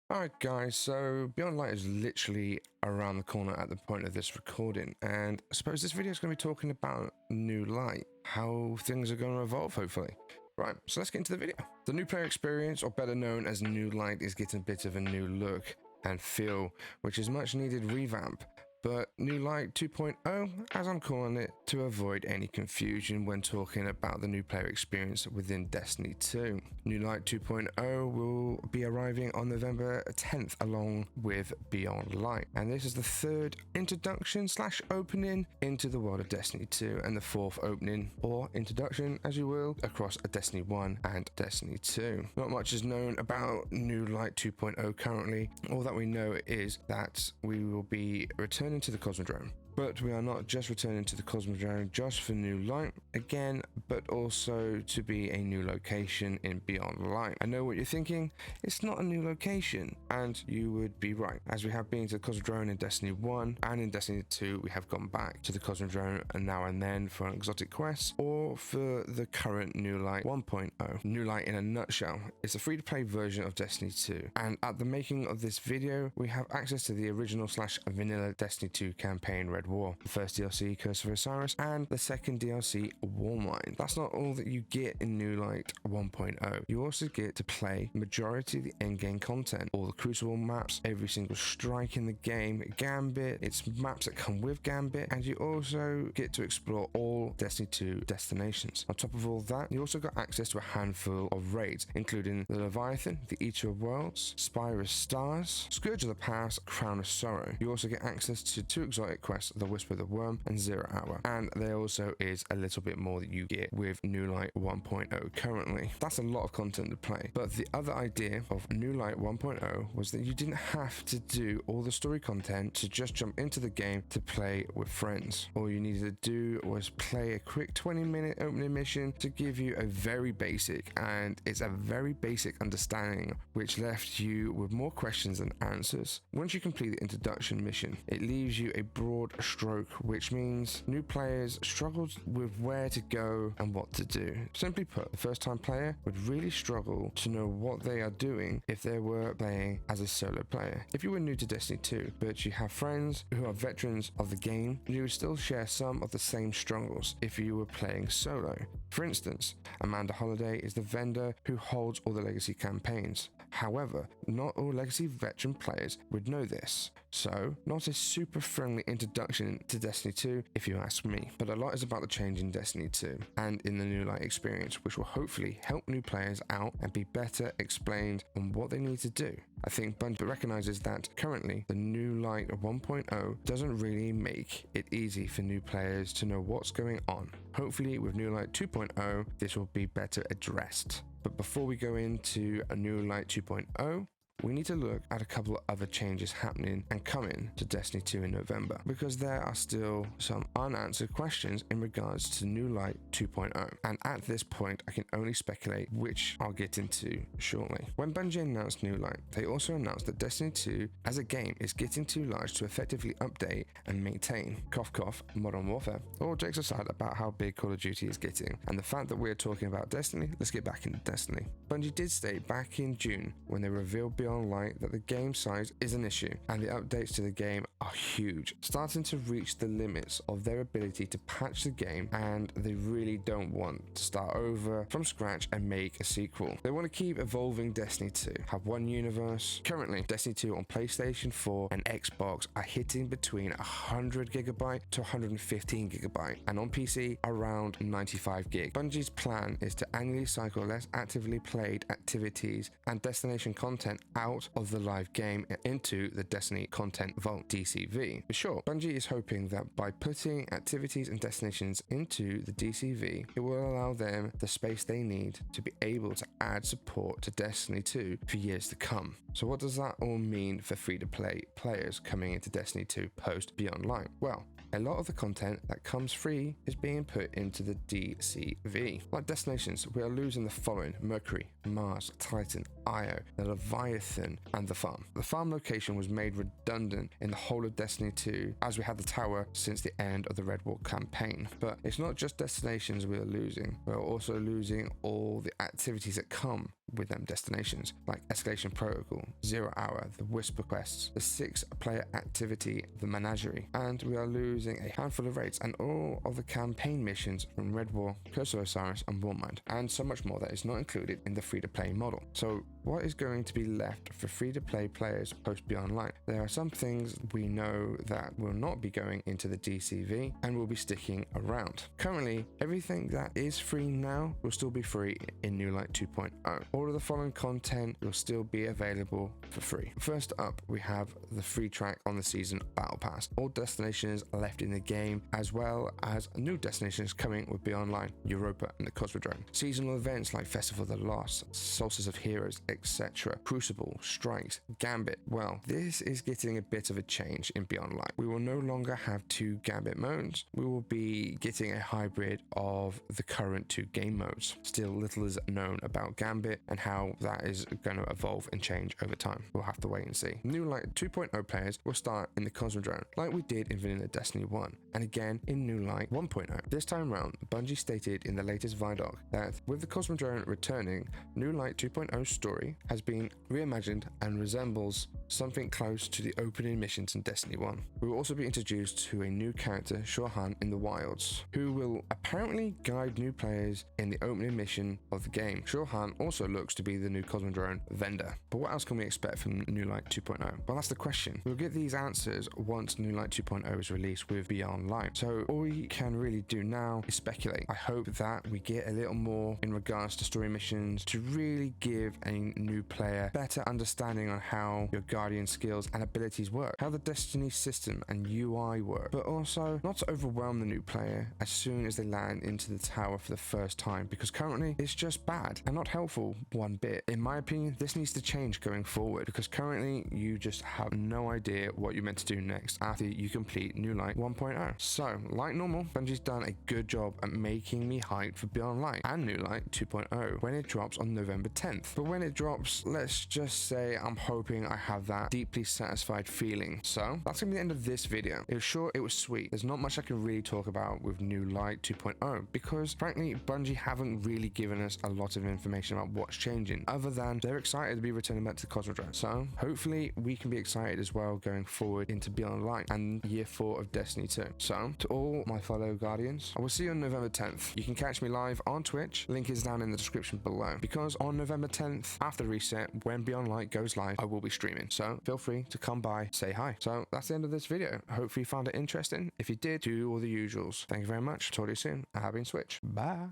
Alright guys, so Beyond Light is literally around the corner at the point of this recording, and I suppose this video is going to be talking about New Light, how things are going to evolve hopefully. Right, so let's get into the video. The new player experience, or better known as New Light, is getting a bit of a new look and feel, which is much needed revamp. But New Light 2.0, as I'm calling it, to avoid any confusion when talking about the new player experience within Destiny 2. New Light 2.0 will be arriving on November 10th along with Beyond Light. And this is the third introduction / opening into the world of Destiny 2 and the fourth opening or introduction, as you will, across Destiny 1 and Destiny 2. Not much is known about New Light 2.0 currently. All that we know is that we will be returning to the Cosmodrome. But we are not just returning to the Cosmodrome just for New Light again, but also to be a new location in Beyond Light. I know what you're thinking, it's not a new location, and you would be right. As we have been to the Cosmodrome in Destiny 1 and in Destiny 2, we have gone back to the Cosmodrome and now and then for an exotic quest or for the current New Light 1.0. New Light in a nutshell, it's a free-to-play version of Destiny 2, and at the making of this video, we have access to the original / vanilla Destiny 2 campaign Red War, the first DLC Curse of Osiris, and the second DLC Warmind. That's not all that you get in New Light 1.0. You also get to play majority of the endgame content, all the Crucible maps, every single strike in the game, Gambit, its maps that come with Gambit, and you also get to explore all Destiny 2 destinations. On top of all that, you also got access to a handful of raids, including the Leviathan, the Eater of Worlds, Spire of Stars, Scourge of the Past, Crown of Sorrow. You also get access to 2 exotic quests, the Whisper of the Worm and 0 Hour, and there also is a little bit more that you get with New Light 1.0 currently. That's a lot of content to play, but the other idea of New Light 1.0 was that you didn't have to do all the story content to just jump into the game to play with friends. All you needed to do was play a quick 20-minute opening mission to give you a very basic, and it's a very basic understanding, which left you with more questions than answers. Once you complete the introduction mission, it leaves you a broad stroke, which means new players struggle with where to go and what to do. Simply put, the first time player would really struggle to know what they are doing if they were playing as a solo player. If you were new to Destiny 2, but you have friends who are veterans of the game, you would still share some of the same struggles if you were playing solo. For instance, Amanda Holliday is the vendor who holds all the legacy campaigns. However, not all legacy veteran players would know this, so not a super friendly introduction to Destiny 2 if you ask me. But a lot is about the change in Destiny 2 and in the New Light experience, which will hopefully help new players out and be better explained on what they need to do. I think Bungie recognizes that currently the New Light 1.0 doesn't really make it easy for new players to know what's going on. Hopefully with New Light 2.0 this will be better addressed. But before we go into a New Light 2.0, we need to look at a couple of other changes happening and coming to Destiny 2 in November, because there are still some unanswered questions in regards to New Light 2.0, and at this point I can only speculate, which I'll get into shortly. When Bungie announced New Light, they also announced that Destiny 2 as a game is getting too large to effectively update and maintain. Cough cough, Modern Warfare. All jokes aside about how big Call of Duty is getting and the fact that we're talking about Destiny, let's get back into Destiny. Bungie did state back in June when they revealed Beyond Light that the game size is an issue and the updates to the game are huge, starting to reach the limits of their ability to patch the game, and they really don't want to start over from scratch and make a sequel. They want to keep evolving Destiny 2, have one universe. Currently, Destiny 2 on PlayStation 4 and Xbox are hitting between 100GB to 115GB, and on PC around 95GB. Bungie's plan is to annually cycle less actively played activities and destination content out of the live game into the Destiny Content Vault DCV. For sure, Bungie is hoping that by putting activities and destinations into the DCV, it will allow them the space they need to be able to add support to Destiny 2 for years to come. So what does that all mean for free-to-play players coming into Destiny 2 post Beyond Light? Well, a lot of the content that comes free is being put into the DCV. Like destinations, we are losing the following: Mercury, Mars, Titan, Io, the Leviathan, and the farm. The farm location was made redundant in the whole of Destiny 2 as we had the tower since the end of the Red War campaign. But it's not just destinations we are losing, we are also losing all the activities that come with them destinations like Escalation Protocol, Zero Hour, the Whisper Quests, the 6-player activity, the Menagerie, and we are losing a handful of raids and all of the campaign missions from Red War, Curse of Osiris, and Warmind, and so much more that is not included in the free-to-play model. So what is going to be left for free-to-play players post Beyond Light? There are some things we know that will not be going into the DCV and will be sticking around. Currently, everything that is free now will still be free in New Light 2.0. All of the following content will still be available for free. First up, we have the free track on the season battle pass. All destinations are left in the game, as well as new destinations coming with Beyond Light, Europa, and the Cosmodrome. Seasonal events like Festival of the Lost, Solstice of Heroes, etc., Crucible, Strikes, Gambit. Well, this is getting a bit of a change in Beyond Light. We will no longer have 2 Gambit modes. We will be getting a hybrid of the current 2 game modes. Still, little is known about Gambit and how that is going to evolve and change over time. We'll have to wait and see. New Light 2.0 players will start in the Cosmodrome, like we did in Vanilla Destiny 1, and again in New Light 1.0. This time around, Bungie stated in the latest Vidoc that with the Cosmodrome returning, New Light 2.0's story has been reimagined and resembles something close to the opening missions in Destiny 1. We will also be introduced to a new character, Shohan, in the Wilds, who will apparently guide new players in the opening mission of the game. Shohan also looks to be the new Cosmodrome vendor. But what else can we expect from New Light 2.0? Well, that's the question. We'll get these answers once New Light 2.0 is released with Beyond Light. So all we can really do now is speculate. I hope that we get a little more in regards to story missions to really give a new player better understanding on how your Guardian skills and abilities work, how the Destiny system and UI work, but also not to overwhelm the new player as soon as they land into the tower for the first time, because currently it's just bad and not helpful one bit. In my opinion, this needs to change going forward, because currently you just have no idea what you're meant to do next after you complete New Light 1.0. So, like normal, Bungie's done a good job at making me hyped for Beyond Light and New Light 2.0 when it drops on November 10th. But when it drops, let's just say I'm hoping I have that deeply satisfied feeling. So that's gonna be the end of this video. It was short, it was sweet. There's not much I can really talk about with New Light 2.0 because frankly Bungie haven't really given us a lot of information about what's changing, other than they're excited to be returning back to Cosmodrome. So hopefully we can be excited as well going forward into Beyond Light and year 4 of Destiny 2. So to all my fellow Guardians, I will see you on November 10th. You can catch me live on Twitch, link is down in the description below, because on November 10th after the reset, when Beyond Light goes live, I will be streaming. So feel free to come by, say hi. So that's the end of this video. Hopefully you found it interesting. If you did, do all the usuals. Thank you very much. Talk to you soon. I have been Switch. Bye.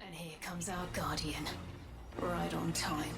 And here comes our Guardian. Right on time.